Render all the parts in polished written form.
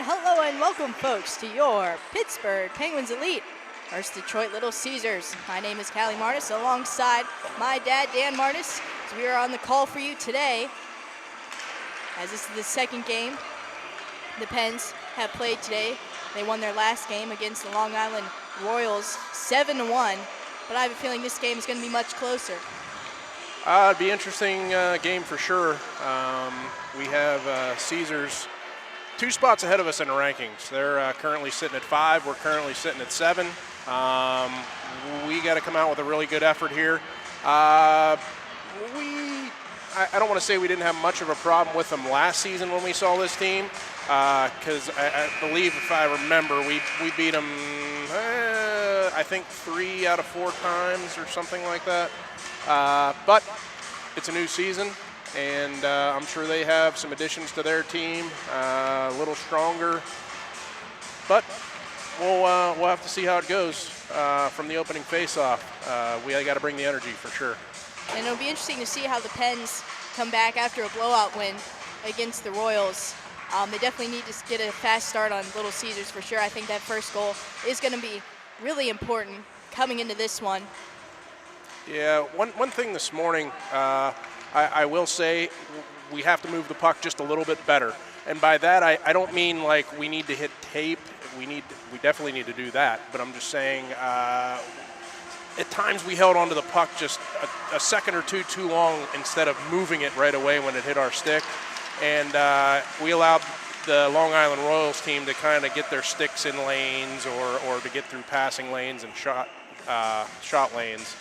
hello and welcome folks to your Pittsburgh Penguins Elite versus Detroit Little Caesars. My name is Callie Martis alongside my dad Dan Martis. So we are on the call for you today as this is the second game the Pens have played today. They won their last game against the Long Island Royals 7-1, but I have a feeling this game is going to be much closer. It'd be an interesting game for sure. We have Caesars 2 spots ahead of us in the rankings. They're currently sitting at 5. We're currently sitting at 7. We got to come out with a really good effort here. I don't want to say we didn't have much of a problem with them last season when we saw this team, because I believe, if I remember, we beat them, I think 3 out of 4 times or something like that. But it's a new season, and I'm sure they have some additions to their team, a little stronger. But we'll have to see how it goes from the opening face-off. We got to bring the energy for sure. And it'll be interesting to see how the Pens come back after a blowout win against the Royals. They definitely need to get a fast start on Little Caesars for sure. I think that first goal is going to be really important coming into this one. Yeah, one thing this morning, I will say we have to move the puck just a little bit better. And by that, I don't mean like we need to hit tape. We definitely need to do that. But I'm just saying at times we held onto the puck just a second or two too long instead of moving it right away when it hit our stick. And we allowed the Long Island Royals team to kind of get their sticks in lanes or to get through passing lanes and shot lanes.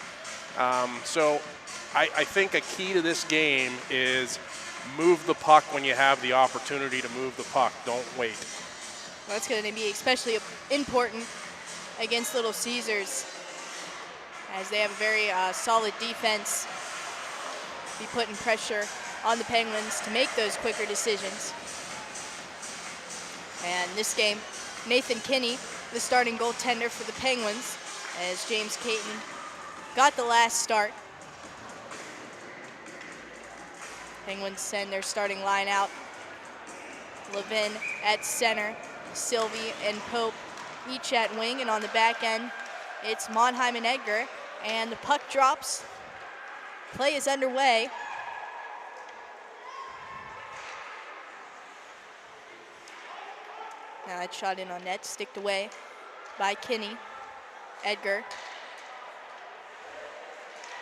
So I think a key to this game is move the puck when you have the opportunity to move the puck. Don't wait. Well, that's going to be especially important against Little Caesars, as they have a very solid defense. Be putting pressure on the Penguins to make those quicker decisions. And this game, Nathan Kinney, the starting goaltender for the Penguins, as James Caton got the last start. Penguins send their starting line out. Levin at center, Sylvie and Pope each at wing, and on the back end, it's Monheim and Edgar, and the puck drops. Play is underway. Now that shot in on net, sticked away by Kinney. Edgar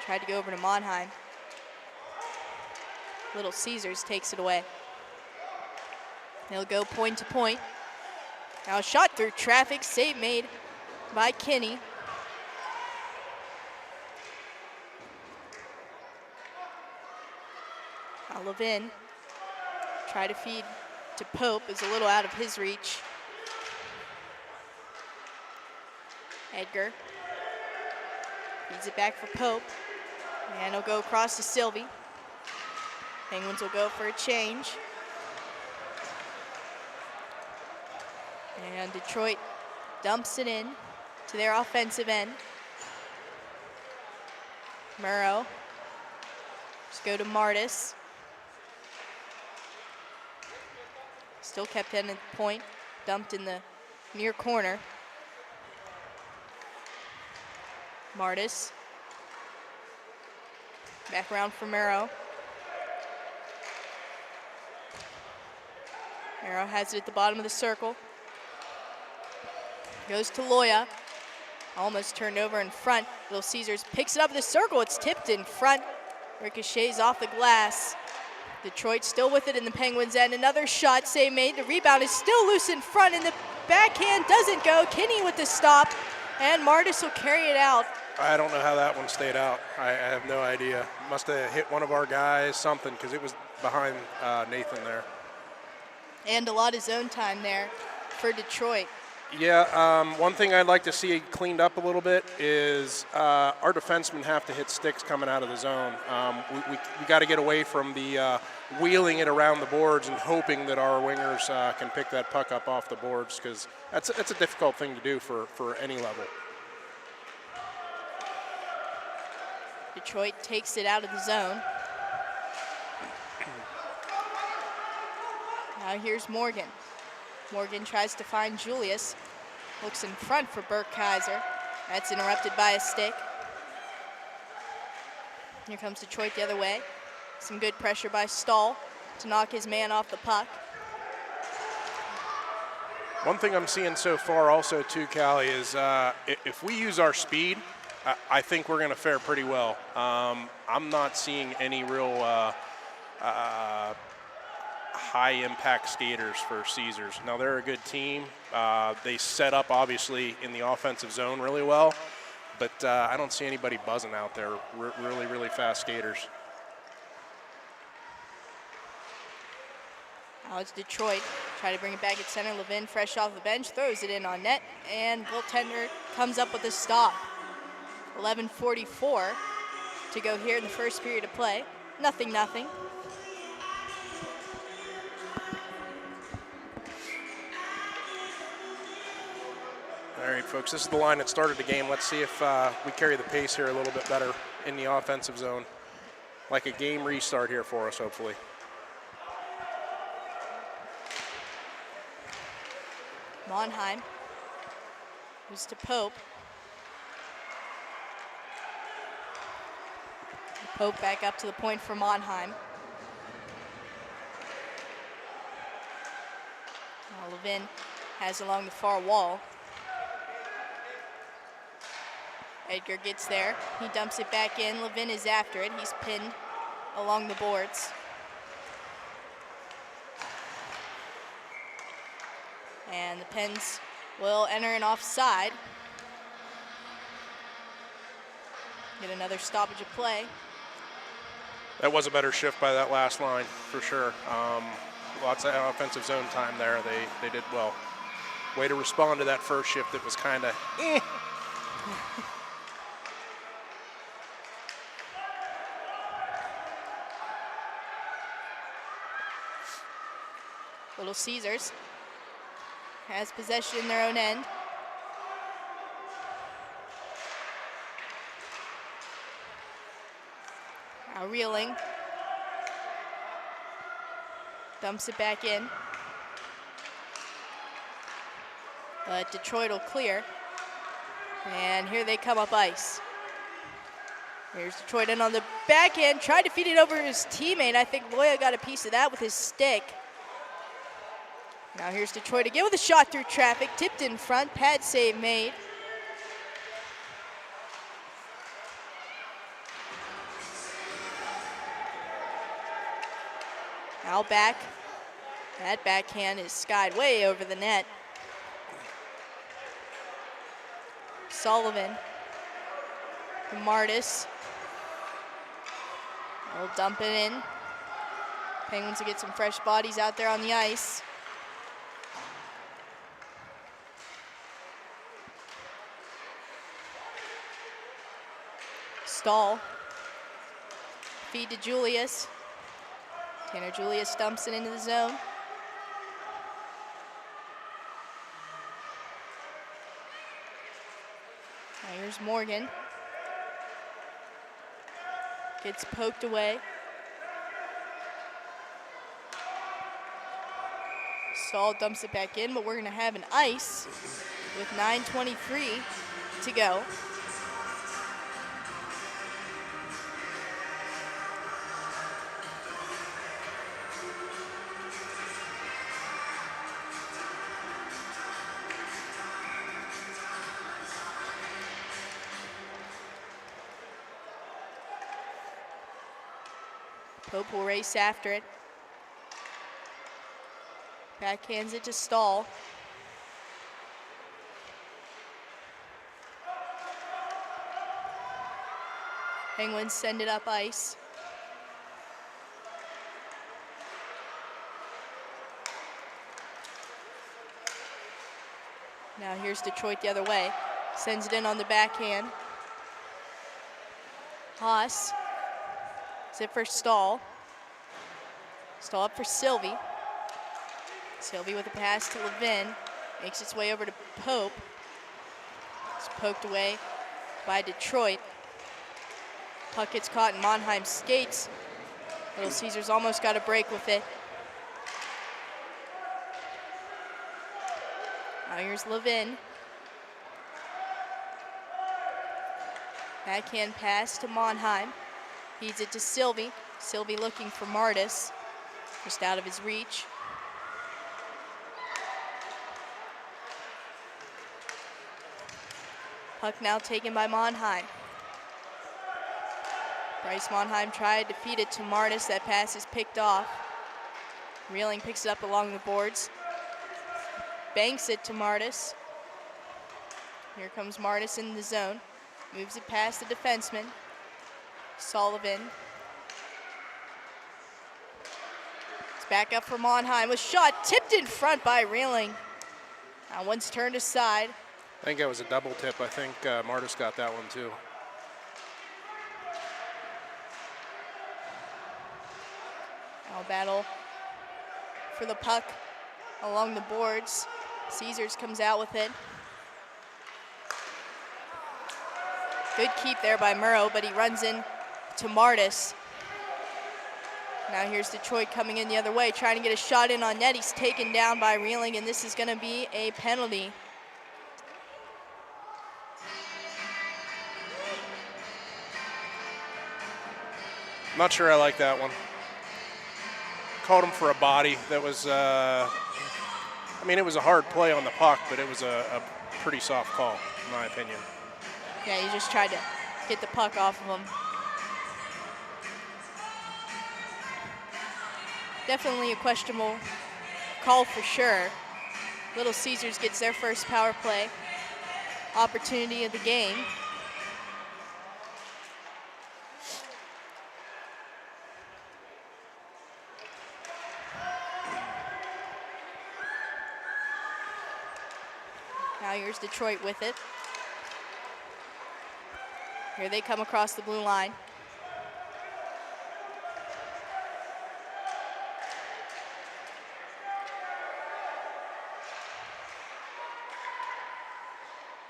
tried to go over to Monheim. Little Caesars takes it away. They'll go point to point. Now a shot through traffic, save made by Kinney. Now Levin try to feed to Pope, is a little out of his reach. Edgar feeds it back for Pope, and he'll go across to Sylvie. Penguins will go for a change. And Detroit dumps it in to their offensive end. Murrow. Just go to Martis. Still kept in at the point. Dumped in the near corner. Martis. Back around for Murrow. Murrow has it at the bottom of the circle. Goes to Loya. Almost turned over in front. Little Caesars picks it up in the circle. It's tipped in front. Ricochets off the glass. Detroit still with it in the Penguins' end. Another shot, save made. The rebound is still loose in front, and the backhand doesn't go. Kinney with the stop, and Martis will carry it out. I don't know how that one stayed out. I have no idea. Must have hit one of our guys, something, because it was behind Nathan there. And a lot of zone time there for Detroit. Yeah, one thing I'd like to see cleaned up a little bit is our defensemen have to hit sticks coming out of the zone. We got to get away from the wheeling it around the boards and hoping that our wingers can pick that puck up off the boards, because that's a difficult thing to do for any level. Detroit takes it out of the zone. Now here's Morgan. Morgan tries to find Julius. Looks in front for Burke Kaiser. That's interrupted by a stick. Here comes Detroit the other way. Some good pressure by Stahl to knock his man off the puck. One thing I'm seeing so far also too, Callie, is if we use our speed, I think we're going to fare pretty well. I'm not seeing any real high-impact skaters for Caesars. Now, they're a good team. They set up, obviously, in the offensive zone really well, but I don't see anybody buzzing out there, really, really fast skaters. Now it's Detroit. Try to bring it back at center. Levin, fresh off the bench, throws it in on net, and goaltender comes up with a stop. 11:44 to go here in the first period of play. 0-0. All right, folks, this is the line that started the game. Let's see if we carry the pace here a little bit better in the offensive zone. Like a game restart here for us, hopefully. Monheim moves to Pope. Pope back up to the point for Monheim. Now Levin has along the far wall. Edgar gets there. He dumps it back in. Levin is after it. He's pinned along the boards. And the Pens will enter an offside. Get another stoppage of play. That was a better shift by that last line, for sure. Lots of offensive zone time there. They did well. Way to respond to that first shift that was kind of Little Caesars has possession in their own end. Now Reeling dumps it back in. But Detroit will clear. And here they come up ice. Here's Detroit in on the backhand, tried to feed it over his teammate. I think Loya got a piece of that with his stick. Now here's Detroit again with a shot through traffic, tipped in front, pad save made. Now back. That backhand is skied way over the net. Sullivan. Martis. We'll dump it in. Penguins will get some fresh bodies out there on the ice. Stahl. Feed to Julius. Tanner Julius dumps it into the zone. Now here's Morgan. Gets poked away. Stahl dumps it back in, but we're gonna have an ice with 9:23 to go. Pope will race after it. Backhands it to Stahl. Penguins send it up ice. Now here's Detroit the other way. Sends it in on the backhand. Haas. It for Stahl. Stahl up for Sylvie. Sylvie with a pass to Levin. Makes its way over to Pope. It's poked away by Detroit. Puck gets caught in Monheim's skates. Little Caesars almost got a break with it. here's Levin. Backhand pass to Monheim. Feeds it to Sylvie. Sylvie looking for Martis. Just out of his reach. Puck now taken by Monheim. Bryce Monheim tried to feed it to Martis. That pass is picked off. Reeling picks it up along the boards. Banks it to Martis. Here comes Martis in the zone. Moves it past the defenseman. Sullivan. It's back up for Monheim. A shot tipped in front by Reeling. Now one's turned aside. I think that was a double tip. I think Martis got that one too. Now battle for the puck along the boards. Caesars comes out with it. Good keep there by Murrow, but he runs in to Martis. Now here's Detroit coming in the other way, trying to get a shot in on net. He's taken down by Reeling, and this is going to be a penalty. Not sure I like that one. Called him for a body. That was, I mean, it was a hard play on the puck, but it was a pretty soft call, in my opinion. Yeah, he just tried to get the puck off of him. Definitely a questionable call for sure. Little Caesars gets their first power play opportunity of the game. Now here's Detroit with it. Here they come across the blue line.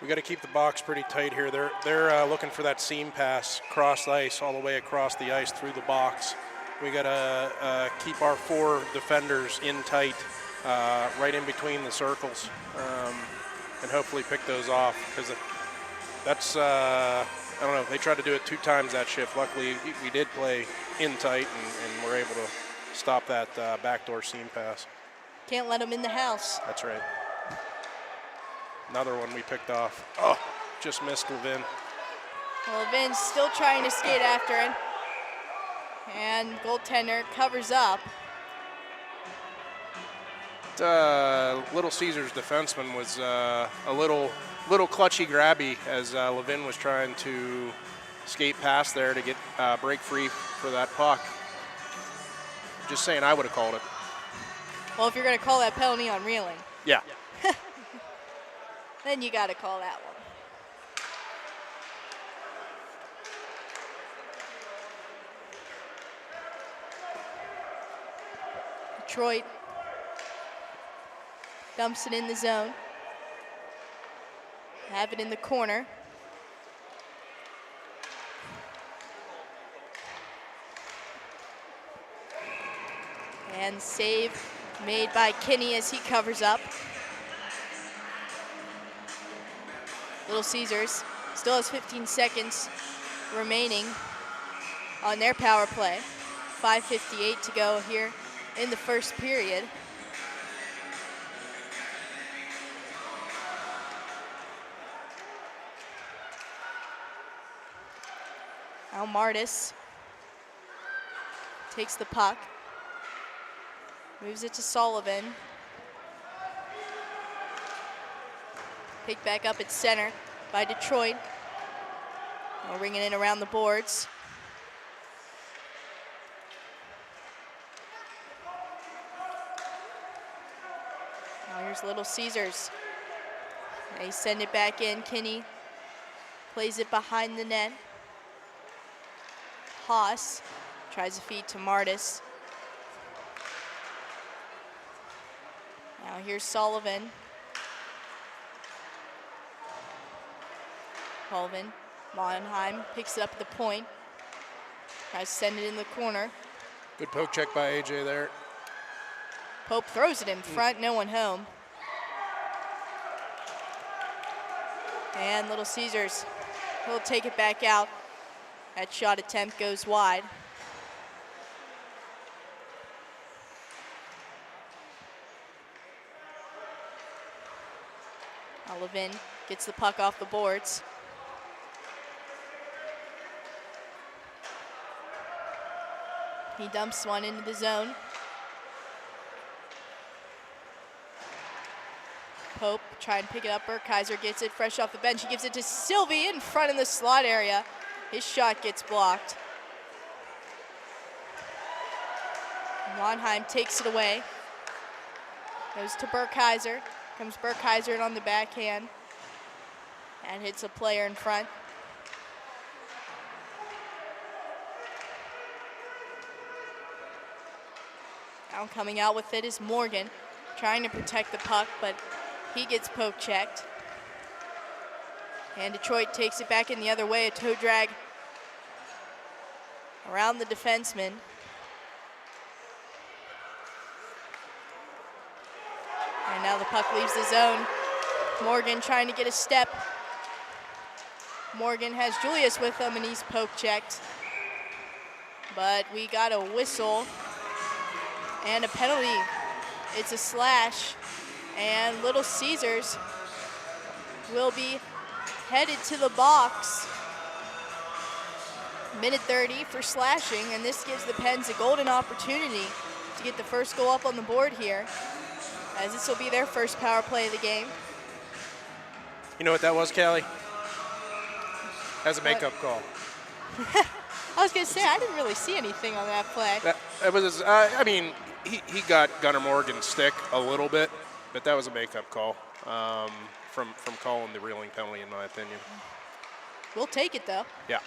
We got to keep the box pretty tight here. They're looking for that seam pass across the ice, all the way across the ice through the box. We got to keep our 4 defenders in tight, right in between the circles, and hopefully pick those off, because that's, I don't know, they tried to do it 2 times that shift. Luckily, we did play in tight, and we're able to stop that backdoor seam pass. Can't let them in the house. That's right. Another one we picked off. Oh, just missed Levin. Well, Levin's still trying to skate after it. And goaltender covers up. Little Caesars defenseman was a little clutchy grabby as Levin was trying to skate past there to get break free for that puck. Just saying, I would have called it. Well, if you're going to call that penalty on Reeling, Yeah. then you got to call that one. Detroit dumps it in the zone. Have it in the corner. And save made by Kinney as he covers up. Little Caesars still has 15 seconds remaining on their power play. 5:58 to go here in the first period. Now Martis takes the puck, moves it to Sullivan. Picked back up at center by Detroit. Now ringing in around the boards. Now here's Little Caesars. They send it back in. Kinney plays it behind the net. Haas tries to feed to Martis. Now here's Sullivan. Colvin, Monheim picks it up at the point. Tries to send it in the corner. Good poke check by AJ there. Pope throws it in front, no one home. And Little Caesars will take it back out. That shot attempt goes wide. Levin gets the puck off the boards. He dumps one into the zone. Pope trying to pick it up. Burkeiser gets it fresh off the bench. He gives it to Sylvie in front of the slot area. His shot gets blocked. Monheim takes it away. Goes to Burkeiser. Comes Burkeiser in on the backhand. And hits a player in front. Now coming out with it is Morgan. Trying to protect the puck, but he gets poke checked. And Detroit takes it back in the other way, a toe drag around the defenseman. And now the puck leaves the zone. Morgan trying to get a step. Morgan has Julius with him and he's poke checked. But we got a whistle and a penalty. It's a slash, and Little Caesars will be headed to the box. Minute 30 for slashing, and this gives the Pens a golden opportunity to get the first goal up on the board here, as this will be their first power play of the game. You know what that was, Callie? That's a makeup call. I was going to say, I didn't really see anything on that play. That was, I mean, he got Gunnar Morgan's stick a little bit, but that was a makeup call from calling the reeling penalty, in my opinion. We'll take it, though. Yeah.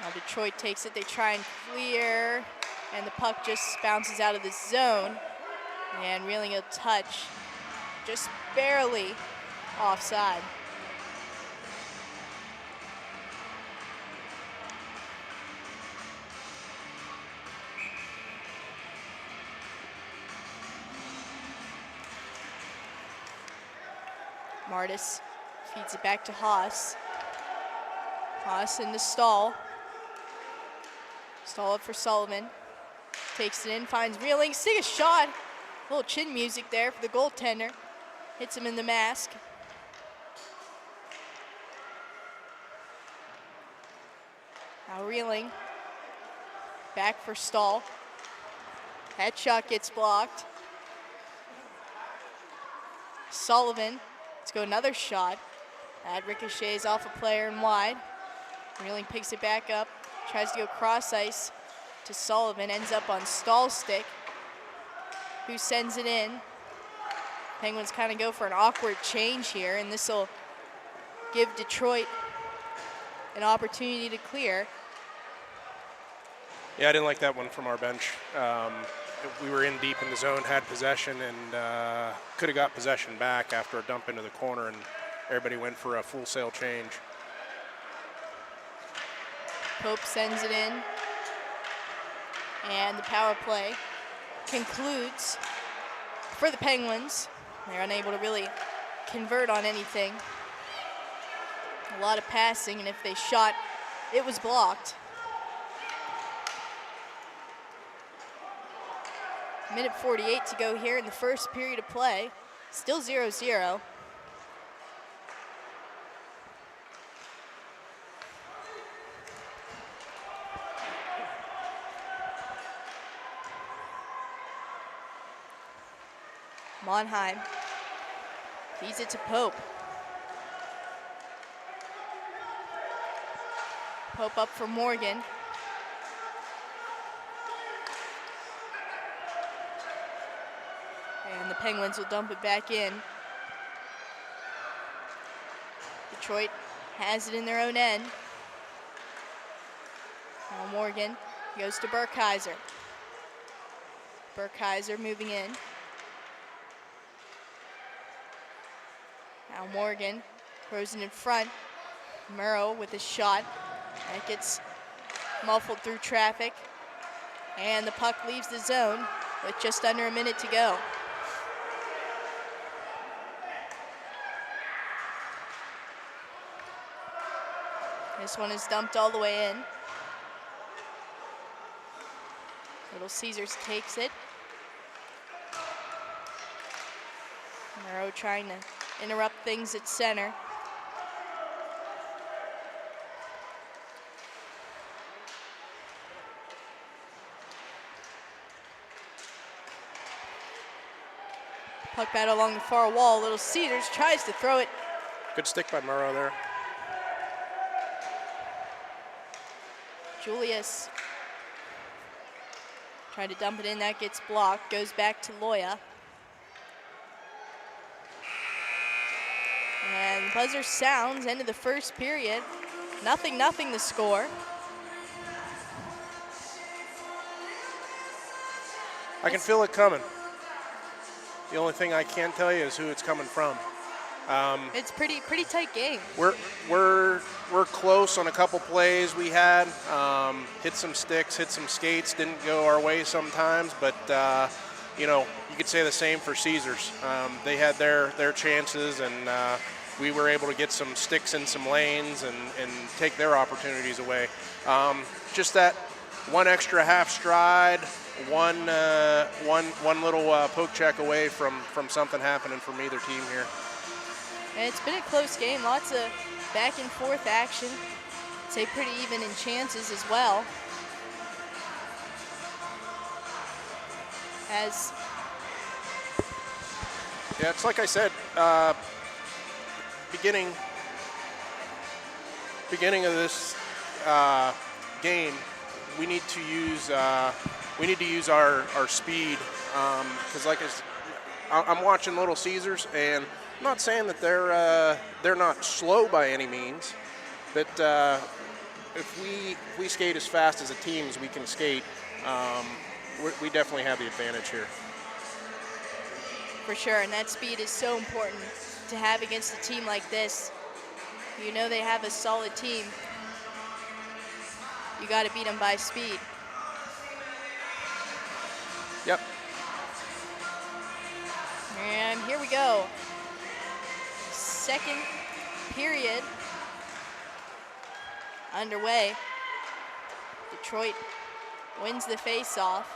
Now Detroit takes it. They try and clear, and the puck just bounces out of the zone. And reeling a touch, just barely offside. Martis feeds it back to Haas. Haas in the stall. Stall up for Sullivan. Takes it in, finds Reeling, take a shot. A little chin music there for the goaltender. Hits him in the mask. Now Reeling. Back for Stahl. That shot gets blocked. Sullivan. Let's go another shot. That ricochets off a player and wide. Reeling picks it back up. Tries to go cross ice to Sullivan. Ends up on Stahl's stick, who sends it in. Penguins kind of go for an awkward change here, and this will give Detroit an opportunity to clear. Yeah, I didn't like that one from our bench. We were in deep in the zone, had possession, and could have got possession back after a dump into the corner, and everybody went for a full sail change. Pope sends it in, and the power play concludes for the Penguins. They're unable to really convert on anything. A lot of passing, and if they shot, it was blocked. Minute 48 to go here in the first period of play. Still 0-0. Monheim feeds it to Pope. Pope up for Morgan. And the Penguins will dump it back in. Detroit has it in their own end. Now Morgan goes to Burkeiser. Burkeiser moving in. Now Morgan throws it in front. Murrow with a shot. That gets muffled through traffic. And the puck leaves the zone. with just under a minute to go. This one is dumped all the way in. Little Caesars takes it. Murrow trying to interrupt things at center. Puck battle along the far wall. Little Caesars tries to throw it. Good stick by Murrow there. Julius trying to dump it in. That gets blocked. Goes back to Loya. And buzzer sounds. End of the first period. 0-0 the score. I can feel it coming. The only thing I can't tell you is who it's coming from. It's pretty tight game. We're close on a couple plays we had. Hit some sticks, hit some skates. Didn't go our way sometimes, but you know, you could say the same for Caesars. They had their chances, and we were able to get some sticks in some lanes and take their opportunities away. Just that one extra half stride, one little poke check away from something happening from either team here. And it's been a close game. Lots of back and forth action. I'd say pretty even in chances as well. Yeah, it's like I said, beginning of this game, we need to use our speed, because I'm watching Little Caesars, and I'm not saying that they're not slow by any means, but if we skate as fast as a team as we can skate, we definitely have the advantage here. For sure, and that speed is so important to have against a team like this. You know they have a solid team. You got to beat them by speed. Yep. And here we go. Second period underway. Detroit wins the face-off.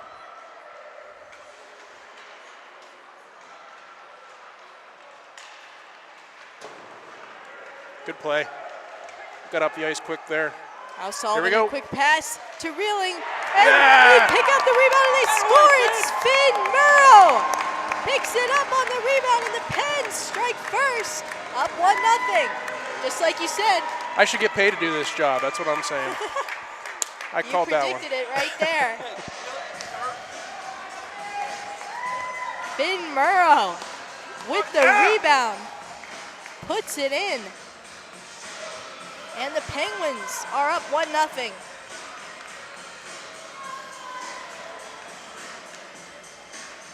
Good play. Got up the ice quick there. Now Sullivan, Here we go. a quick pass to Reeling. And they pick up the rebound and they score. It's Finn Murrow. Picks it up on the rebound and the Pens strike first. Up 1-0. Just like you said. I should get paid to do this job. That's what I'm saying. I called that one. You predicted it right there. Finn Murrow with the rebound. Puts it in. And the Penguins are up 1-0.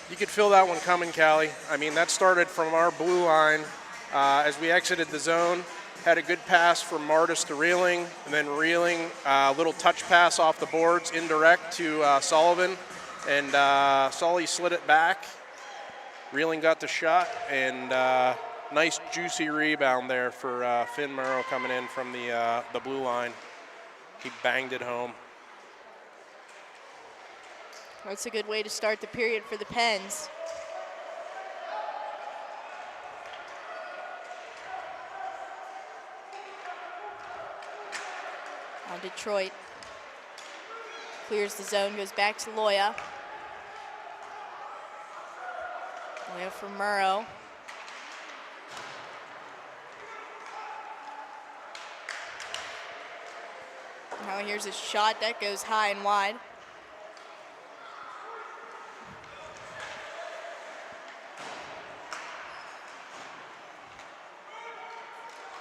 You could feel that one coming, Callie. I mean, that started from our blue line. As we exited the zone, had a good pass from Martis to Reeling, and then Reeling, a little touch pass off the boards, indirect to Sullivan, and Sully slid it back. Reeling got the shot, and nice juicy rebound there for Finn Murrow coming in from the blue line. He banged it home. That's a good way to start the period for the Pens. On Detroit. Clears the zone, goes back to Loya. Loya for Murrow. Now here's a shot that goes high and wide.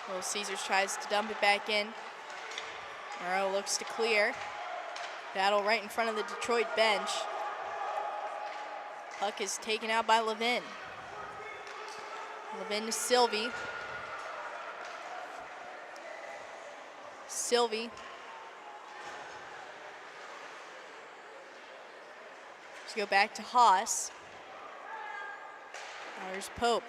Little Caesars tries to dump it back in. Murrow looks to clear. Battle right in front of the Detroit bench. Puck is taken out by Levin. Levin to Sylvie. Sylvie. She's go back to Haas. Now there's Pope.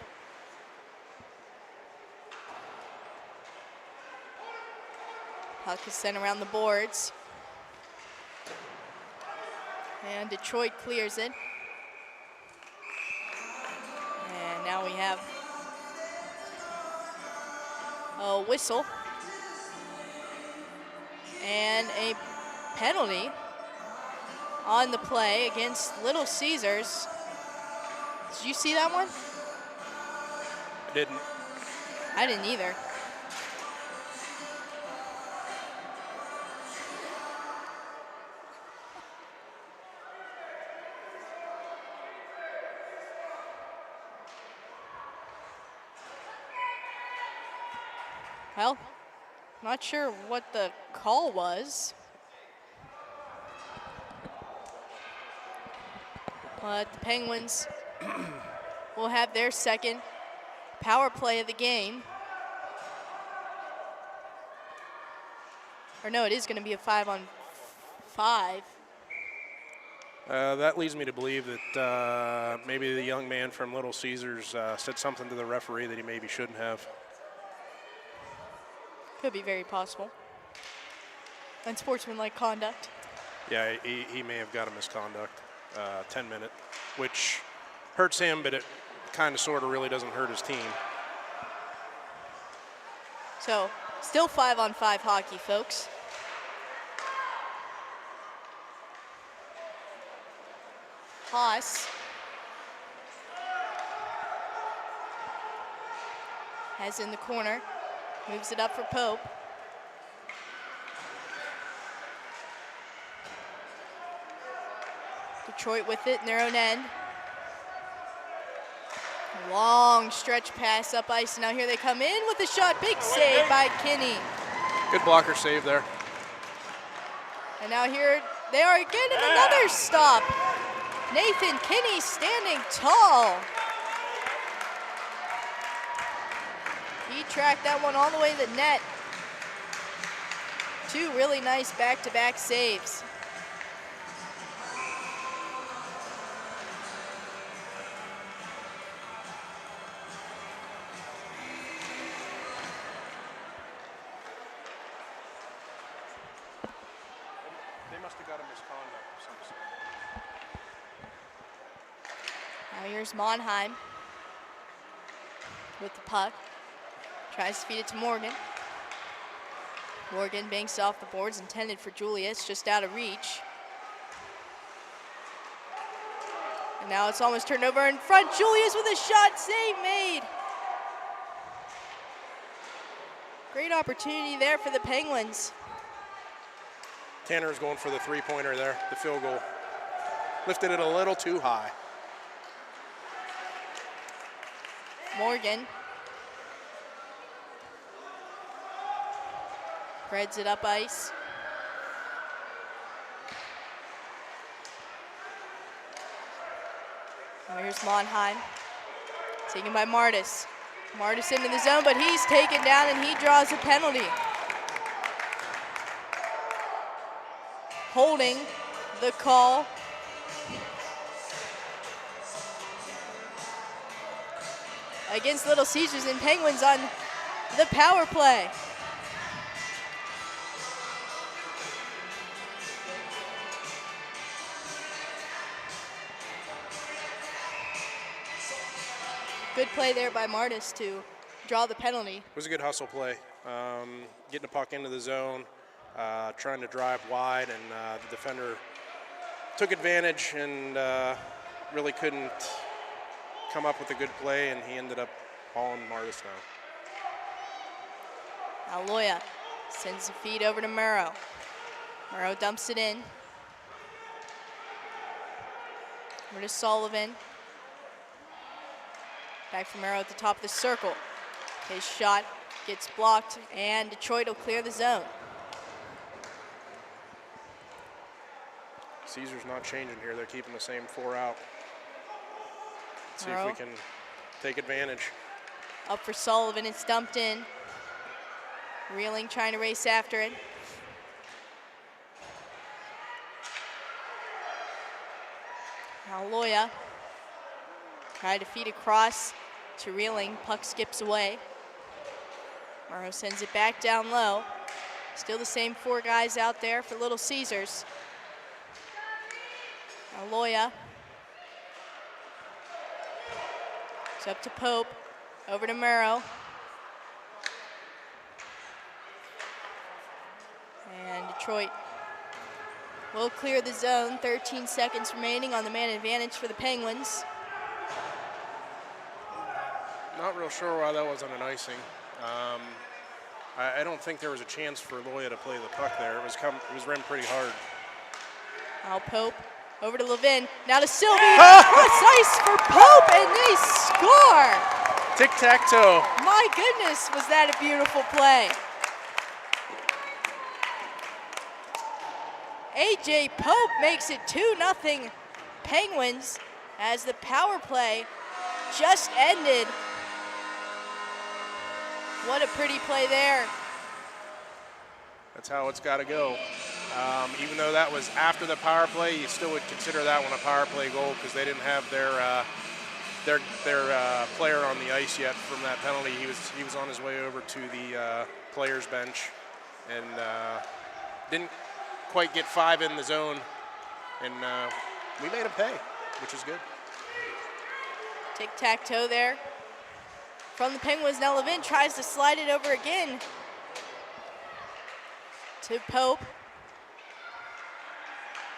Puck is sent around the boards. And Detroit clears it. And now we have a whistle and a penalty on the play against Little Caesars. Did you see that one? I didn't. I didn't either. Well, not sure what the call was. But the Penguins will have their second power play of the game. Or no, it is going to be a 5-on-5. That leads me to believe that maybe the young man from Little Caesars said something to the referee that he maybe shouldn't have. Could be very possible. Unsportsmanlike conduct. Yeah, he may have got a misconduct, 10-minute, which hurts him, but it kind of sort of really doesn't hurt his team. So, still 5-on-5 hockey, folks. Haas has in the corner. Moves it up for Pope. Detroit with it in their own end. Long stretch pass up ice. Now here they come in with a shot. Big save by Kinney. Good blocker save there. And now here they are getting another stop. Nathan Kinney standing tall. He tracked that one all the way to the net. Two really nice back-to-back saves. They must have got a misconduct of some sort. Now here's Monheim with the puck. Tries to feed it to Morgan. Morgan banks off the boards, intended for Julius, just out of reach. And now it's almost turned over in front. Julius with a shot, save made. Great opportunity there for the Penguins. Tanner is going for the three-pointer there, the field goal. Lifted it a little too high. Morgan spreads it up ice. Now here's Monheim, taken by Martis. Martis into the zone, but he's taken down and he draws a penalty. Holding the call. Against Little Caesars and Penguins on the power play. Good play there by Martis to draw the penalty. It was a good hustle play. Getting the puck into the zone, trying to drive wide, and the defender took advantage and really couldn't come up with a good play, and he ended up hauling Martis down. Aloya sends the feed over to Murrow. Murrow dumps it in. Over to Sullivan. Back from Murrow at the top of the circle. His shot gets blocked, and Detroit will clear the zone. Caesar's not changing here. They're keeping the same four out. Let's see if we can take advantage. Up for Sullivan, it's dumped in. Reeling, trying to race after it. Now Loya try to feed across to Reeling. Puck skips away. Morrow sends it back down low. Still the same 4 guys out there for Little Caesars. Now Loya. It's up to Pope. Over to Murrow. And Detroit will clear the zone. 13 seconds remaining on the man advantage for the Penguins. Not real sure why that wasn't an icing. I don't think there was a chance for Loya to play the puck there. It was rimmed pretty hard. Now Pope over to Levin. Now to Sylvie. Cross ice for Pope, and they score. Tic-tac-toe. My goodness, was that a beautiful play. AJ Pope makes it 2-0 Penguins as the power play just ended. What a pretty play there. That's how it's got to go. Even though that was after the power play, you still would consider that one a power play goal because they didn't have their player on the ice yet from that penalty. He was on his way over to the players' bench and didn't quite get 5 in the zone, and we made him pay, which is good. Tic-tac-toe there from the Penguins. Now Levin tries to slide it over again to Pope.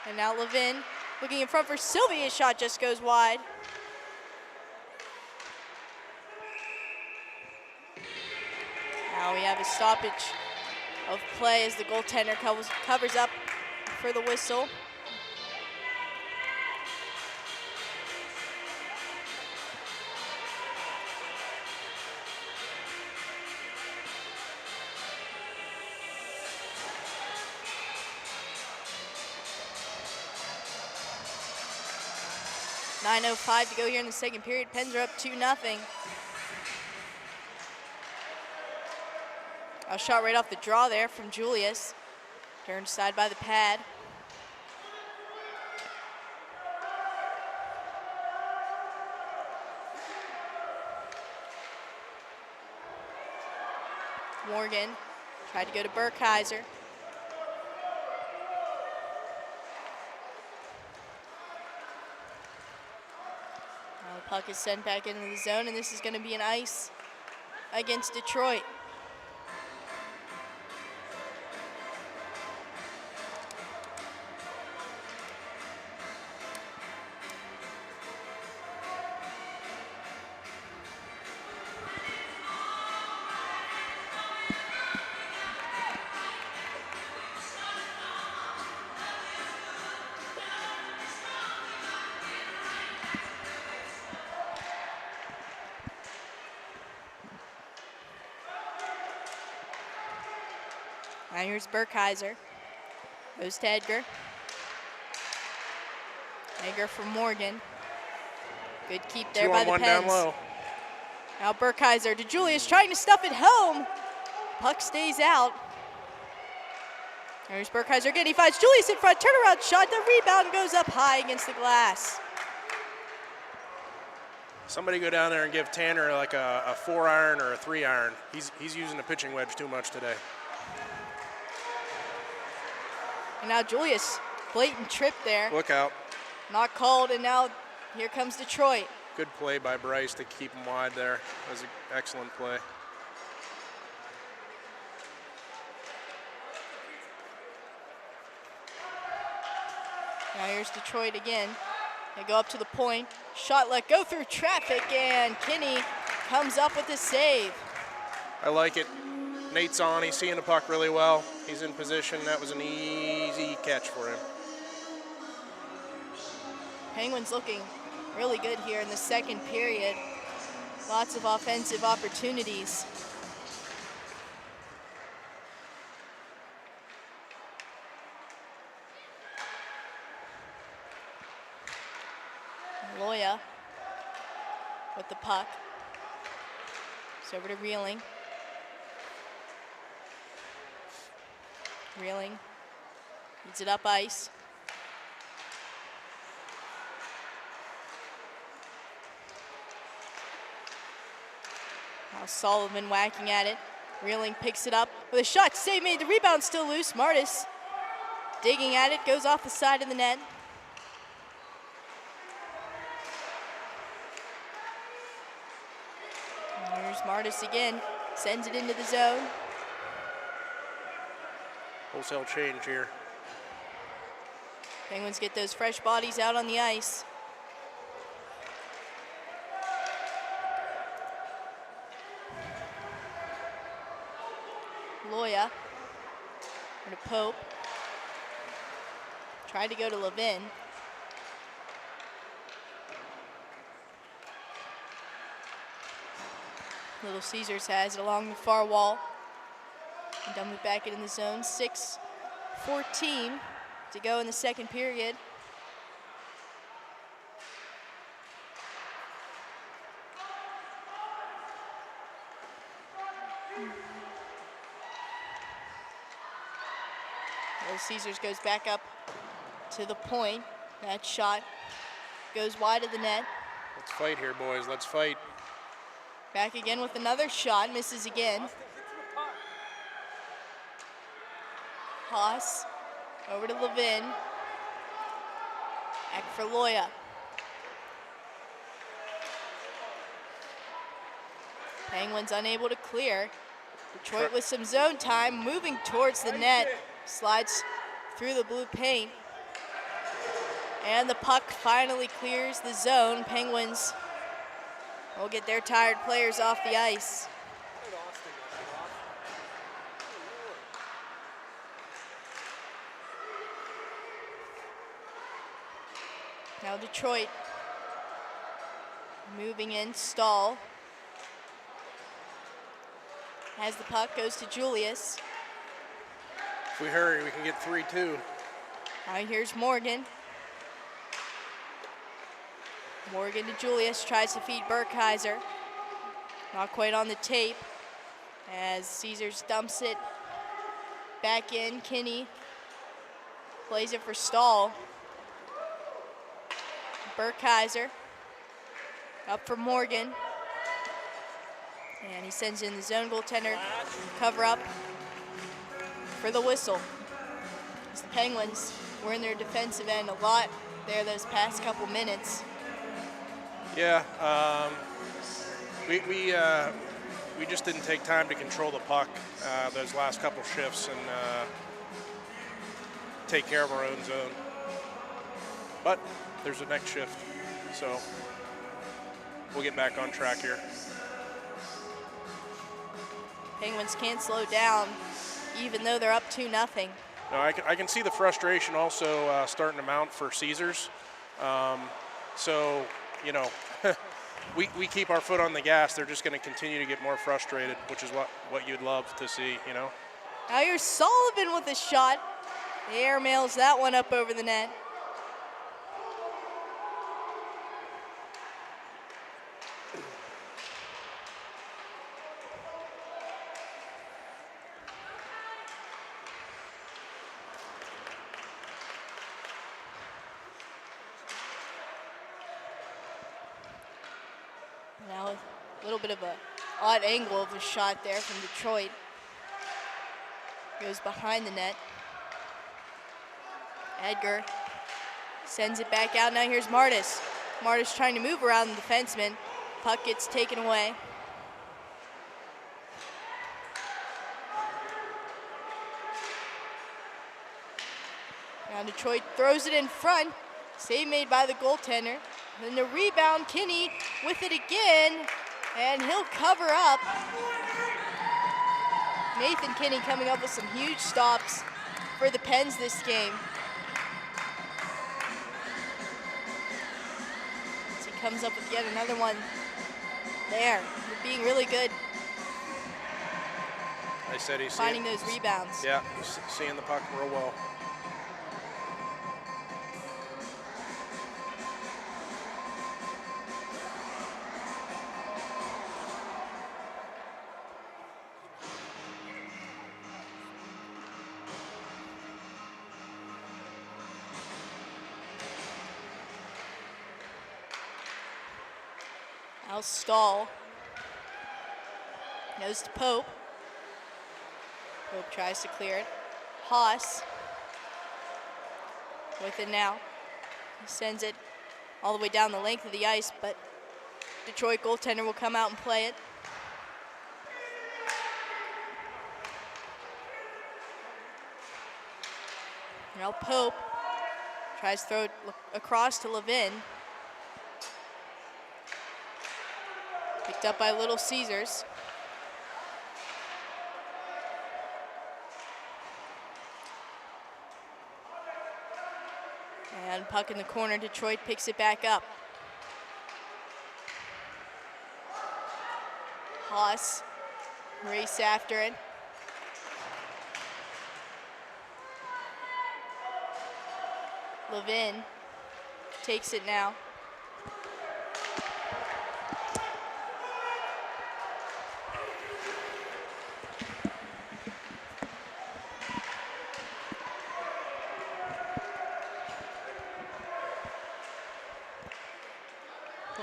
And now Levin looking in front for Sylvie. His shot just goes wide. Now we have a stoppage of play as the goaltender covers up for the whistle. .9:05 to go here in the second period. Pens are up 2-0. A shot right off the draw there from Julius. Turned aside by the pad. Morgan tried to go to Burkheiser. Now the puck is sent back into the zone, and this is going to be an ice against Detroit. Now here's Burkheiser. Goes to Edgar. Edgar for Morgan. Good keep there by the Pens. 2-on-1 down low. Now Burkheiser to Julius, trying to stuff it home. Puck stays out. There's Burkheiser again. He finds Julius in front. Turnaround shot. The rebound goes up high against the glass. Somebody go down there and give Tanner like a 4-iron or a 3-iron. He's using the pitching wedge too much today. And now Julius, blatant trip there. Look out. Not called, and now here comes Detroit. Good play by Bryce to keep him wide there. That was an excellent play. Now here's Detroit again. They go up to the point. Shot let go through traffic, and Kinney comes up with a save. I like it. Nate's on. He's seeing the puck really well. He's in position. That was an easy catch for him. Penguins looking really good here in the second period. Lots of offensive opportunities. Loya with the puck. It's over to Reeling. Reeling leads it up ice. Now Sullivan whacking at it. Reeling picks it up with a shot. Save made. The rebound still loose. Martis digging at it. Goes off the side of the net. Here's Martis again. Sends it into the zone. Wholesale change here. Penguins get those fresh bodies out on the ice. Loya to Pope. Tried to go to Levin. Little Caesars has it along the far wall. And dump it back in the zone. 6:14 to go in the second period. Little Caesars goes back up to the point. That shot goes wide of the net. Let's fight here, boys. Let's fight. Back again with another shot, misses again. Haas over to Levin. Back for Loya. Penguins unable to clear. Detroit with some zone time, moving towards the net. Slides through the blue paint. And the puck finally clears the zone. Penguins will get their tired players off the ice. Now Detroit moving in, Stahl has the puck, goes to Julius. If we hurry, we can get 3-2. All right, here's Morgan. Morgan to Julius, tries to feed Burkheiser. Not quite on the tape as Caesars dumps it back in. Kinney plays it for Stahl. Burkheiser up for Morgan. And he sends in the zone goaltender, cover up for the whistle. As the Penguins were in their defensive end a lot there those past couple minutes. Yeah, we just didn't take time to control the puck those last couple shifts and take care of our own zone. But there's a next shift, so we'll get back on track here. Penguins can't slow down, even though they're up 2-0. No, I can see the frustration also starting to mount for Caesars. So, you know, we keep our foot on the gas. They're just going to continue to get more frustrated, which is what you'd love to see, you know. Now here's Sullivan with a shot. The air mails that one up over the net. Now a little bit of an odd angle of the shot there from Detroit. Goes behind the net. Edgar sends it back out. Now here's Martis. Martis trying to move around the defenseman. Puck gets taken away. Now Detroit throws it in front. Save made by the goaltender. Then the rebound, Kinney with it again, and he'll cover up. Nathan Kinney coming up with some huge stops for the Pens this game. As he comes up with yet another one there. Being really good. I said he's finding those rebounds. Yeah, seeing the puck real well. Now Stahl Goes to Pope. Pope tries to clear it. Haas with it now. He sends it all the way down the length of the ice, but Detroit goaltender will come out and play it. Now Pope tries to throw it across to Levin. Picked up by Little Caesars. And puck in the corner, Detroit picks it back up. Haas race after it. Levin takes it now.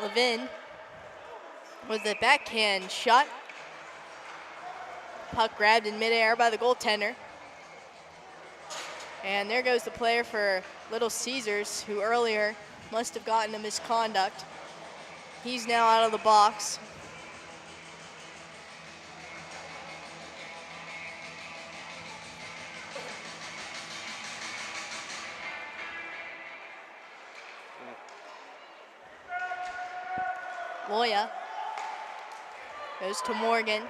Levin with the backhand shot. Puck grabbed in midair by the goaltender. And there goes the player for Little Caesars, who earlier must have gotten a misconduct. He's now out of the box. Loya goes to Morgan.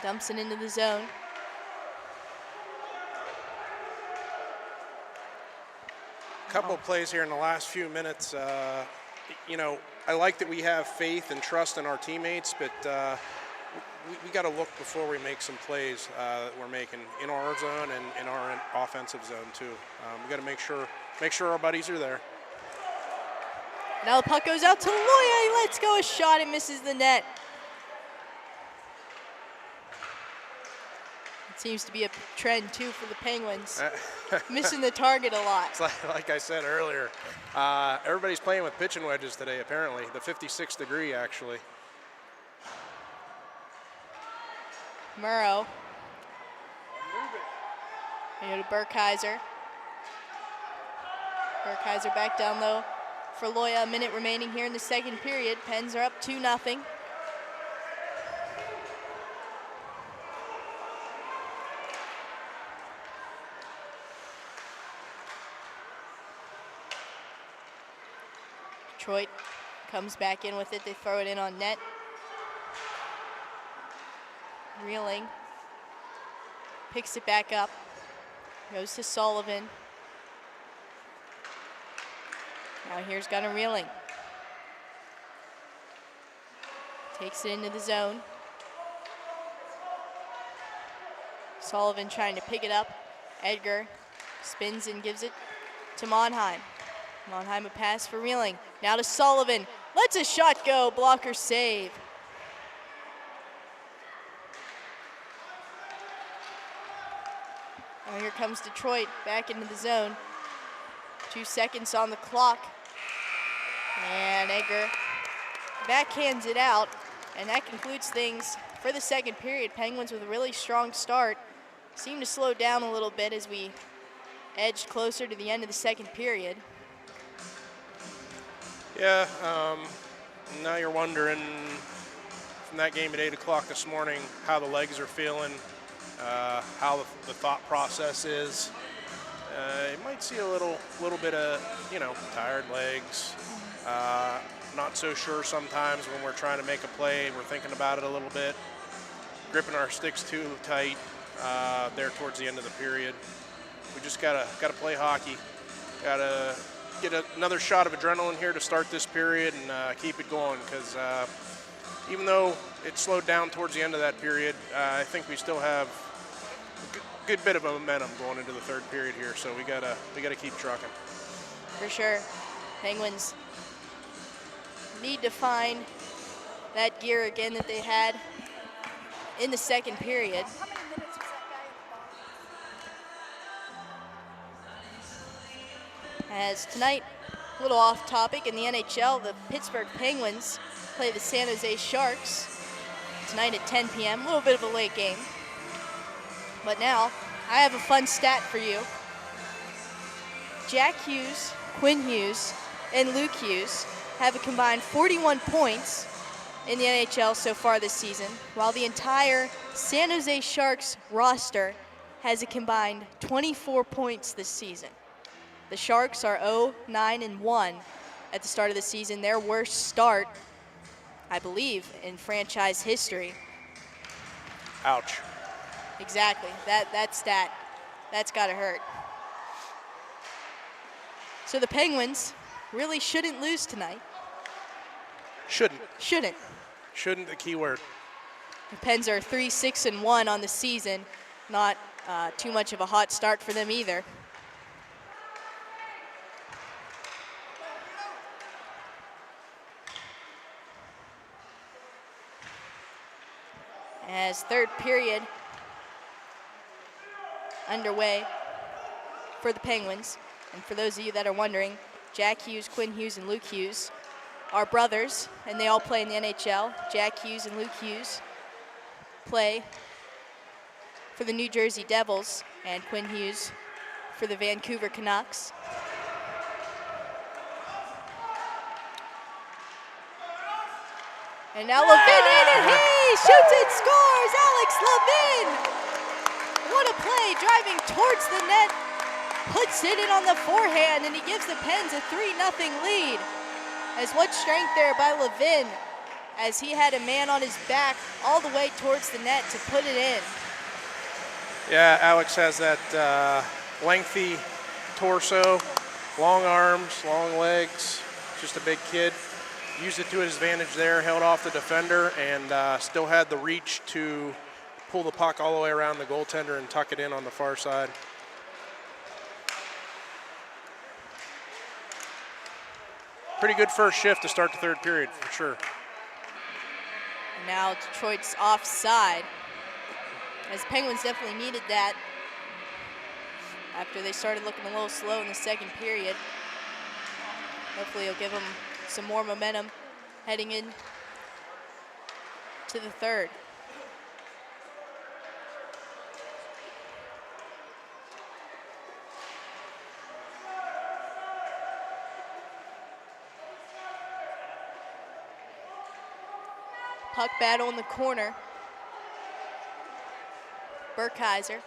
Dumps it into the zone. Couple of plays here in the last few minutes. You know, I like that we have faith and trust in our teammates, but we got to look before we make some plays that we're making in our zone and in our offensive zone too. We got to make sure our buddies are there. Now the puck goes out to Loya. He lets go a shot and misses the net. It seems to be a trend too for the Penguins, missing the target a lot. It's like I said earlier, everybody's playing with pitching wedges today apparently, the 56 degree actually. Murrow. We go to Burkheiser. Burkheiser back down low for Loya. A minute remaining here in the second period. Pens are up 2-0. Detroit comes back in with it. They throw it in on net. Reeling. Picks it back up. Goes to Sullivan. Now here's Gunnar Reeling. Takes it into the zone. Sullivan trying to pick it up. Edgar spins and gives it to Monheim. Monheim a pass for Reeling. Now to Sullivan. Lets a shot go. Blocker save. Now here comes Detroit back into the zone. 2 seconds on the clock. And Edgar backhands it out. And that concludes things for the second period. Penguins with a really strong start. Seemed to slow down a little bit as we edged closer to the end of the second period. Yeah, now you're wondering from that game at 8 o'clock this morning how the legs are feeling, how the thought process is. You might see a little bit of, tired legs. Not so sure sometimes when we're trying to make a play. We're thinking about it a little bit, gripping our sticks too tight there towards the end of the period. We just gotta play hockey. Gotta get another shot of adrenaline here to start this period and keep it going, because even though it slowed down towards the end of that period, I think we still have a good bit of momentum going into the third period here, so we gotta keep trucking. For sure. Penguins need to find that gear again that they had in the second period. How many minutes was that guy in the box? As tonight, a little off topic, in the NHL, the Pittsburgh Penguins play the San Jose Sharks. tonight at 10 p.m. A little bit of a late game. But now, I have a fun stat for you. Jack Hughes, Quinn Hughes, and Luke Hughes have a combined 41 points in the NHL so far this season, while the entire San Jose Sharks roster has a combined 24 points this season. The Sharks are 0-9-1 at the start of the season, their worst start, I believe, in franchise history. Ouch. Exactly. That stat, that's got to hurt. So the Penguins really shouldn't lose tonight. Shouldn't. Shouldn't. Shouldn't, the key word. The Pens are 3-6-1 on the season. Not too much of a hot start for them either. As third period underway for the Penguins. And for those of you that are wondering, Jack Hughes, Quinn Hughes, and Luke Hughes are brothers, and they all play in the NHL. Jack Hughes and Luke Hughes play for the New Jersey Devils, and Quinn Hughes for the Vancouver Canucks. And now Levin in, and he shoots and scores! Alex Levin! What a play, driving towards the net, puts it in on the forehand, and he gives the Pens a 3-0 lead. As what strength there by Levin, as he had a man on his back all the way towards the net to put it in. Yeah, Alex has that lengthy torso, long arms, long legs, just a big kid. Used it to his advantage there, held off the defender, and still had the reach to pull the puck all the way around the goaltender and tuck it in on the far side. Pretty good first shift to start the third period, for sure. Now Detroit's offside, as Penguins definitely needed that after they started looking a little slow in the second period. Hopefully it'll give them some more momentum heading in to the third. Puck battle in the corner. Burkheiser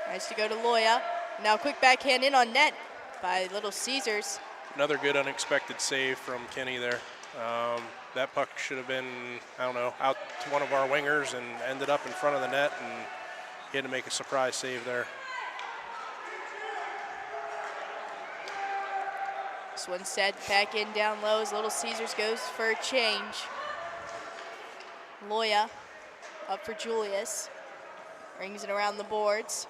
tries to go to Loya. Now quick backhand in on net by Little Caesars. Another good unexpected save from Kenny there. That puck should have been, I don't know, out to one of our wingers and ended up in front of the net, and he had to make a surprise save there. This one set back in down low as Little Caesars goes for a change. Loya up for Julius. Brings it around the boards.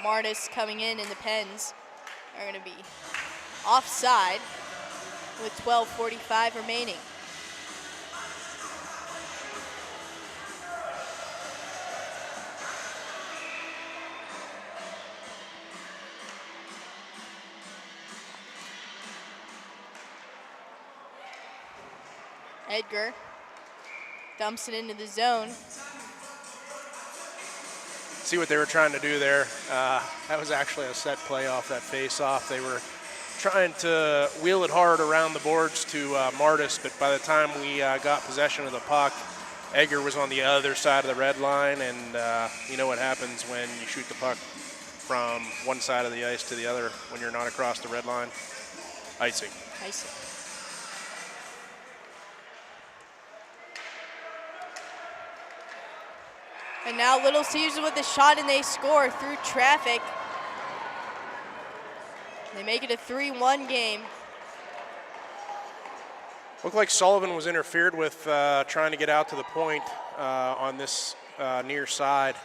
Martis coming in, and the Pens are going to be offside with 12:45 remaining. Edgar dumps it into the zone. See what they were trying to do there. That was actually a set play off that face-off. They were trying to wheel it hard around the boards to Martis, but by the time we got possession of the puck, Edgar was on the other side of the red line, and you know what happens when you shoot the puck from one side of the ice to the other when you're not across the red line? Icing. Icing. And now Little Caesars with a shot, and they score through traffic. They make it a 3-1 game. Looked like Sullivan was interfered with trying to get out to the point on this near side.